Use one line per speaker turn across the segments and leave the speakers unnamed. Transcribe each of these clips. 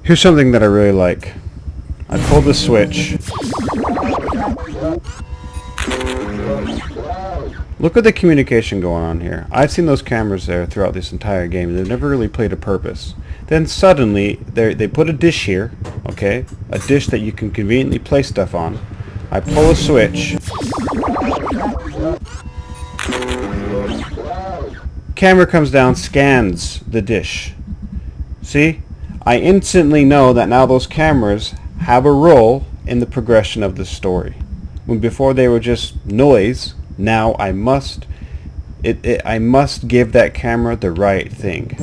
Here's something that I really like. I pull the switch. Look at the communication going on here. I've seen those cameras there throughout this entire game. They've never really played a purpose. Then suddenly, they put a dish here, okay? A dish that you can conveniently place stuff on. I pull a switch. Camera comes down, scans the dish. See? I instantly know that now those cameras have a role in the progression of the story. When before they were just noise, now I must give that camera the right thing.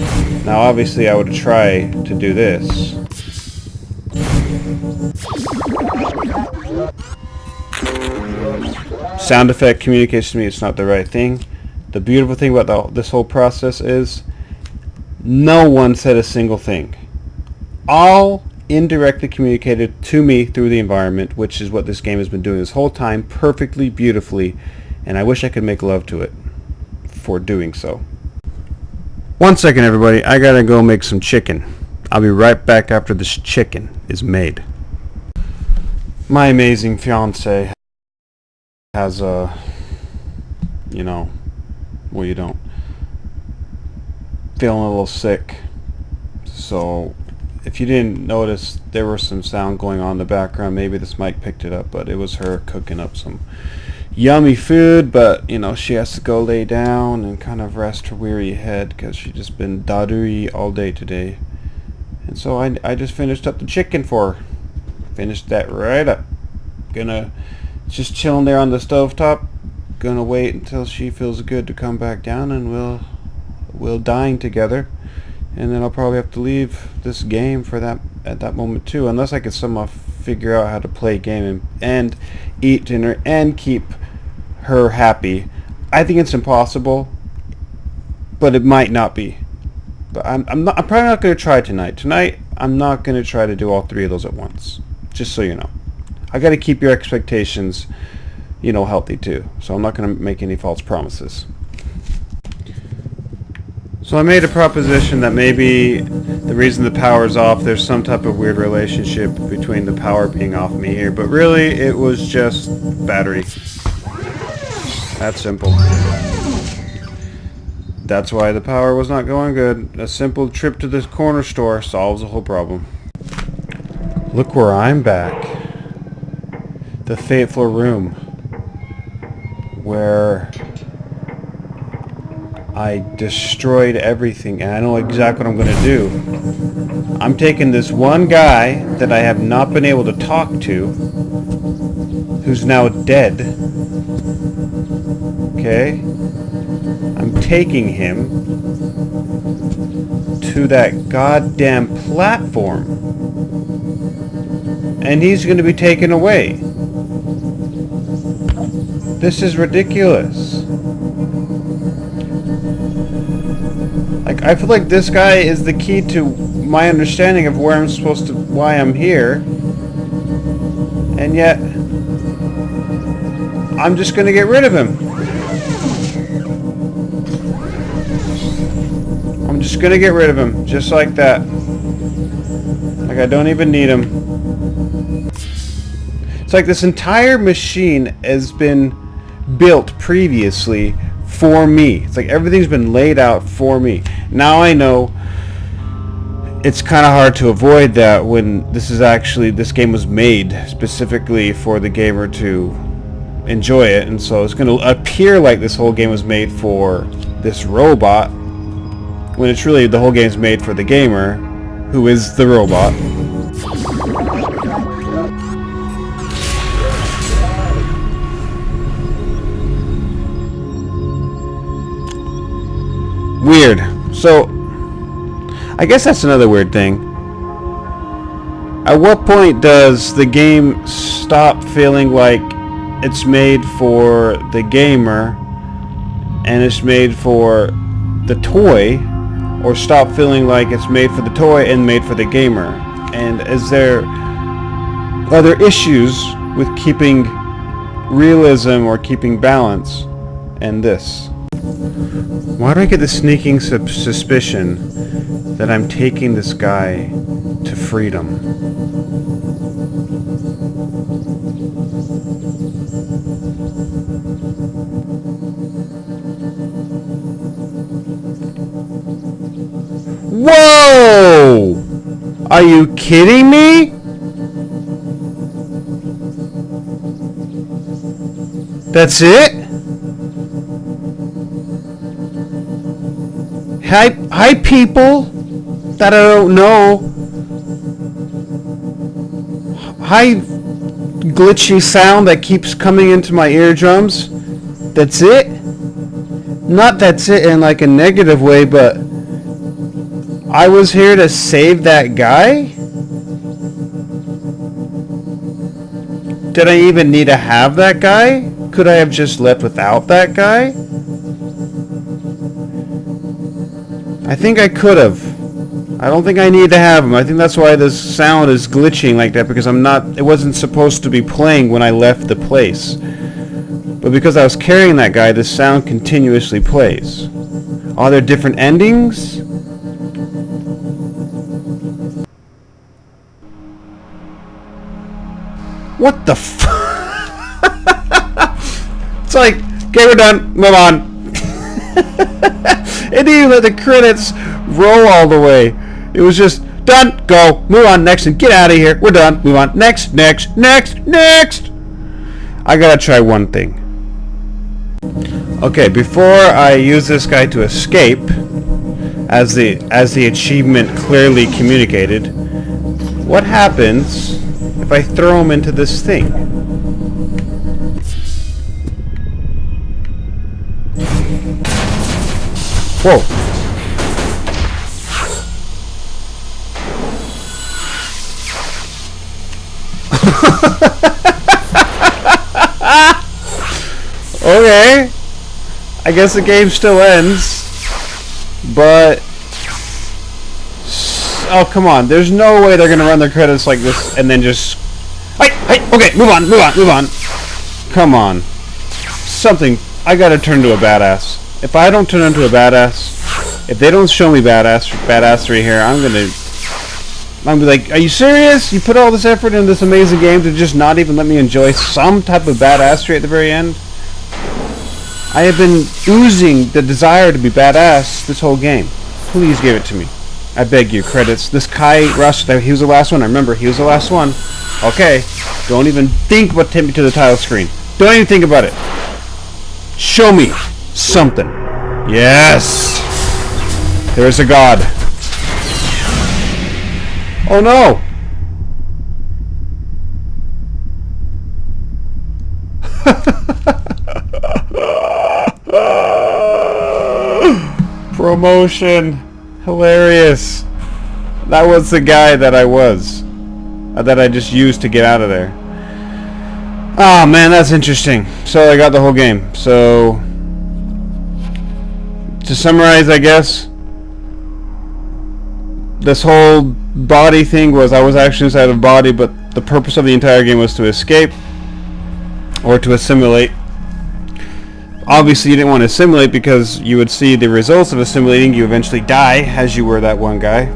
Now obviously I would try to do this. Sound effect communicates to me it's not the right thing. The beautiful thing about this whole process is no one said a single thing. All indirectly communicated to me through the environment, which is what this game has been doing this whole time, perfectly, beautifully, and I wish I could make love to it for doing so. 1 second, everybody. I gotta go make some chicken. I'll be right back after this chicken is made. My amazing fiance has a, well, you don't, feeling a little sick, so if you didn't notice, there was some sound going on in the background. Maybe this mic picked it up, but it was her cooking up some yummy food. But she has to go lay down and kind of rest her weary head because she's just been dadui all day today. And so I just finished up the chicken for her. Finished that right up. Just chilling there on the stovetop. Gonna wait until she feels good to come back down, and we'll dine together. And then I'll probably have to leave this game for that at that moment too, unless I can somehow figure out how to play a game and eat dinner and keep her happy. I think it's impossible, but it might not be. But I'm probably not going to try tonight. Tonight I'm not going to try to do all three of those at once. Just so you know, I got to keep your expectations, healthy too. So I'm not going to make any false promises. So I made a proposition that maybe the reason the power's off, there's some type of weird relationship between the power being off me here, but really it was just battery. That's simple. That's why the power was not going good. A simple trip to this corner store solves the whole problem. Look where I'm back. The fateful room where I destroyed everything, and I know exactly what I'm going to do. I'm taking this one guy that I have not been able to talk to, who's now dead. Okay? I'm taking him to that goddamn platform, and he's going to be taken away. This is ridiculous. I feel like this guy is the key to my understanding of where I'm supposed to, why I'm here, and yet I'm just going to get rid of him. I'm just going to get rid of him, just like that. Like I don't even need him. It's like this entire machine has been built previously for me. It's like everything's been laid out for me. Now I know it's kind of hard to avoid that when this game was made specifically for the gamer to enjoy it, and so it's going to appear like this whole game was made for this robot, when it's really the whole game's made for the gamer, who is the robot. Weird. So, I guess that's another weird thing. At what point does the game stop feeling like it's made for the gamer and it's made for the toy, or stop feeling like it's made for the toy and made for the gamer? And are there issues with keeping realism or keeping balance in this? Why do I get the sneaking suspicion that I'm taking this guy to freedom? Whoa! Are you kidding me? That's it? Hi people that I don't know. Hi glitchy sound that keeps coming into my eardrums. That's it? Not that's it in like a negative way, but I was here to save that guy? Did I even need to have that guy? Could I have just left without that guy? I think I could have. I don't think I need to have him. I think that's why this sound is glitching like that, because it wasn't supposed to be playing when I left the place. But because I was carrying that guy, this sound continuously plays. Are there different endings? What the f... It's like, okay, we're done, move on. It didn't even let the credits roll all the way. It was just, done, go, move on, next, and get out of here. We're done, move on, next, next, next, next. I gotta try one thing. Okay, before I use this guy to escape, as the achievement clearly communicated, what happens if I throw him into this thing? Whoa. Okay. I guess the game still ends. But... Oh, come on. There's no way they're going to run their credits like this and then just... Hey, okay, move on, move on, move on. Come on. Something... I gotta turn to a badass. If I don't turn into a badass, if they don't show me badassery here, I'm gonna be like, are you serious? You put all this effort into this amazing game to just not even let me enjoy some type of badassery at the very end? I have been oozing the desire to be badass this whole game. Please give it to me. I beg you, credits. This Kai Rush, he was the last one. I remember, he was the last one. Okay. Don't even think about taking me to the title screen. Don't even think about it. Show me something. Yes! There's a god. Oh no! Promotion. Hilarious. That was the guy that I was. That I just used to get out of there. Oh man, that's interesting. So I got the whole game. So to summarize, I guess this whole body thing was I was actually inside of a body, but the purpose of the entire game was to escape or to assimilate. Obviously you didn't want to assimilate because you would see the results of assimilating. You eventually die, as you were that one guy.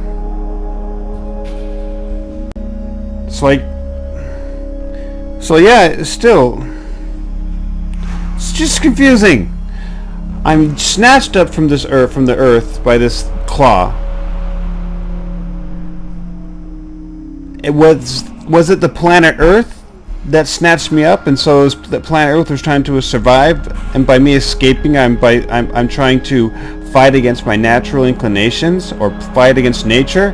It's like, so yeah, still, it's just confusing. I'm snatched up from this earth, from the earth, by this claw. It was it the planet Earth that snatched me up, and so the planet Earth was trying to survive, and by me escaping, I'm trying to fight against my natural inclinations or fight against nature.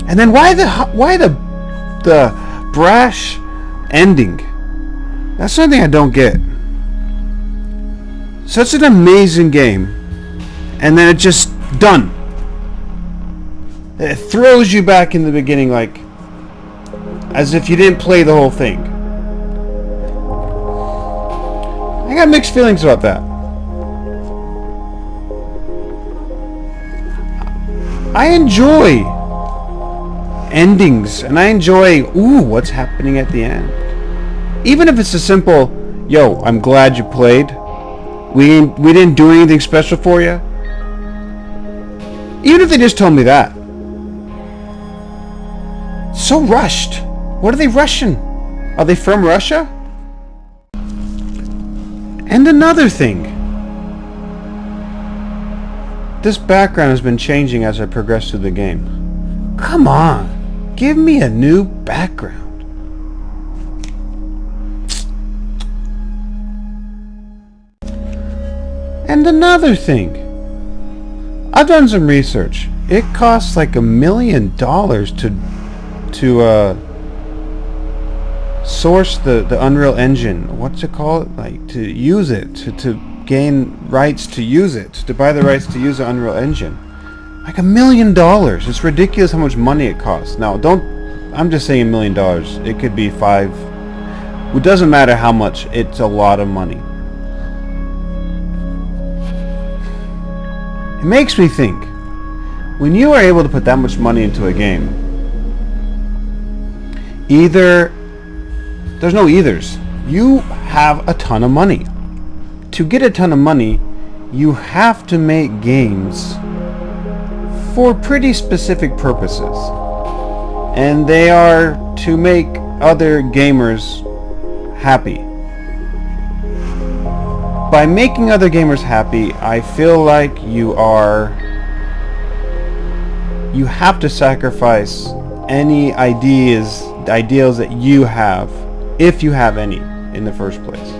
And then why the brash ending? That's something I don't get. Such an amazing game, and then it just done. It throws you back in the beginning, like as if you didn't play the whole thing. I got mixed feelings about that. I enjoy endings, and I enjoy, ooh, what's happening at the end. Even if it's a simple, Yo, I'm glad you played. We didn't do anything special for you. Even if they just told me that. So rushed. What are they rushing? Are they from Russia? And another thing. This background has been changing as I progress through the game. Come on. Give me a new background. And another thing. I've done some research. It costs like $1 million to source the Unreal Engine. What's it called? Like to use it, to gain rights to use it, to buy the rights to use the Unreal Engine. Like $1 million. It's ridiculous how much money it costs. Now, I'm just saying $1 million. It could be 5. It doesn't matter how much. It's a lot of money. It makes me think, when you are able to put that much money into a game, there's no either. You have a ton of money. To get a ton of money, you have to make games for pretty specific purposes. And they are to make other gamers happy. By making other gamers happy, I feel like you have to sacrifice any ideals that you have, if you have any, in the first place.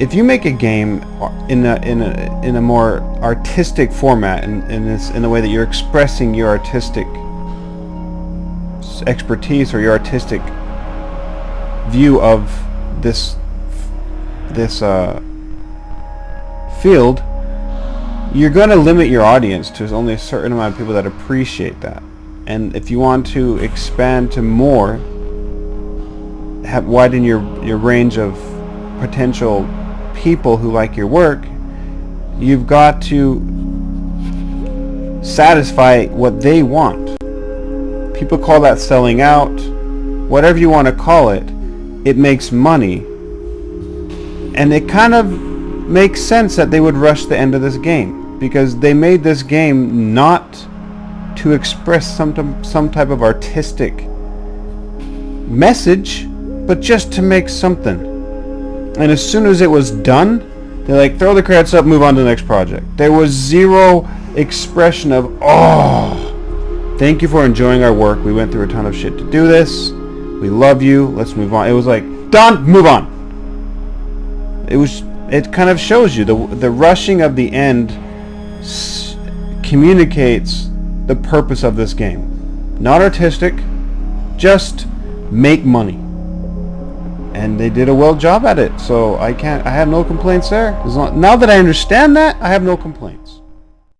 If you make a game in a more artistic format, in the way that you're expressing your artistic expertise or your artistic view of this field, you're going to limit your audience to only a certain amount of people that appreciate that. And if you want to expand to more, widen your range of potential people who like your work, you've got to satisfy what they want. People call that selling out. Whatever you want to call it, it makes money. And it kind of makes sense that they would rush the end of this game, because they made this game not to express some type of artistic message, but just to make something. And as soon as it was done, they're like, throw the credits up, move on to the next project. There was zero expression of, oh, thank you for enjoying our work. We went through a ton of shit to do this. We love you. Let's move on. It was like, done, move on. It kind of shows you the rushing of the end communicates the purpose of this game. Not artistic, just make money. And they did a well job at it, so I have no complaints there. Now that I understand that, I have no complaints.